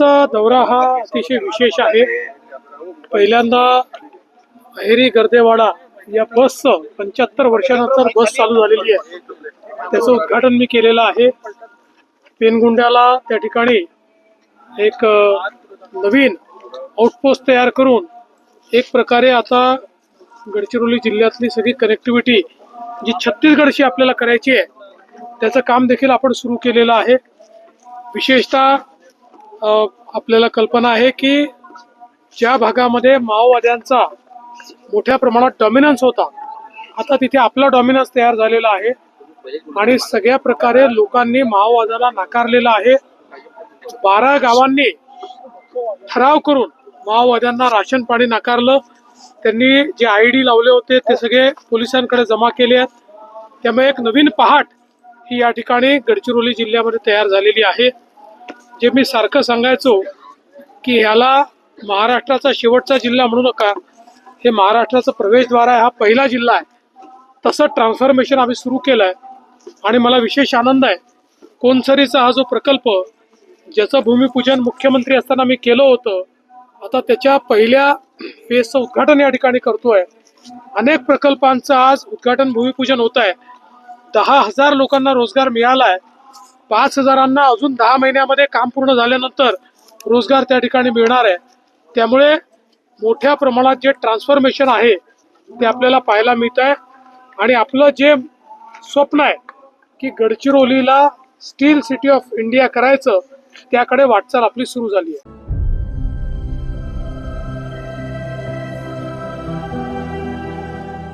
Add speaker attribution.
Speaker 1: आजचा दौरा हा अतिशय विशेष आहे। पहिल्यांदा अहेरी गर्देवाडा या बसचं 75 वर्षानंतर बस चालू झालेली आहे, त्याचं उद्घाटन मी केलेलं आहे। पेनगुंड्याला त्या ठिकाणी एक नवीन आउटपोस्ट तयार करून एक प्रकारे आता गडचिरोली जिल्ह्यातली सगळी कनेक्टिव्हिटी जी छत्तीसगडशी आपल्याला करायची आहे त्याचं काम देखील आपण सुरू केलेलं आहे। विशेषतः आपल्याला कल्पना आहे की ज्या भागामध्ये माओवाद्यांचा मोठ्या प्रमाणात डॉमिनन्स होता, आता तिथे आपला डॉमिनन्स तयार झालेला आहे आणि सगळ्या प्रकारे लोकांनी माओवादाला नाकारलेला आहे। 12 गावांनी ठराव करून माओवाद्यांना राशन पाणी नाकारलं। त्यांनी जे आयडी लावले होते ते सगळे पोलिसांकडे जमा केले आहेत। त्यामुळे एक नवीन पहाट ही या ठिकाणी गडचिरोली जिल्ह्यामध्ये तयार झालेली आहे। जे मी सारखं सांगायचो की ह्याला महाराष्ट्राचा शेवटचा जिल्हा म्हणू नका, हे महाराष्ट्राचं प्रवेशद्वार आहे, हा पहिला जिल्हा आहे। तसं ट्रान्सफॉर्मेशन आम्ही सुरू केलं आहे आणि मला विशेष आनंद आहे कोनसरीचा हा जो प्रकल्प ज्याचं भूमिपूजन मुख्यमंत्री असताना मी केलं होतं, आता त्याच्या पहिल्या फेजचं उद्घाटन या ठिकाणी करतोय। अनेक प्रकल्पांचं आज उद्घाटन भूमिपूजन होत आहे। 10,000 लोकांना रोजगार मिळाला आहे। 5,000 अजून 10 महिन्यामध्ये काम पूर्ण झाल्यानंतर रोजगार त्या ठिकाणी मिळणार आहे। त्यामुळे मोठ्या प्रमाणात जे ट्रान्सफॉर्मेशन आहे ते आपल्याला पाहायला मिळत आहे आणि आपलं जे स्वप्न आहे की गडचिरोलीला स्टील सिटी ऑफ इंडिया करायचं, त्याकडे वाटचाल आपली सुरू झाली आहे।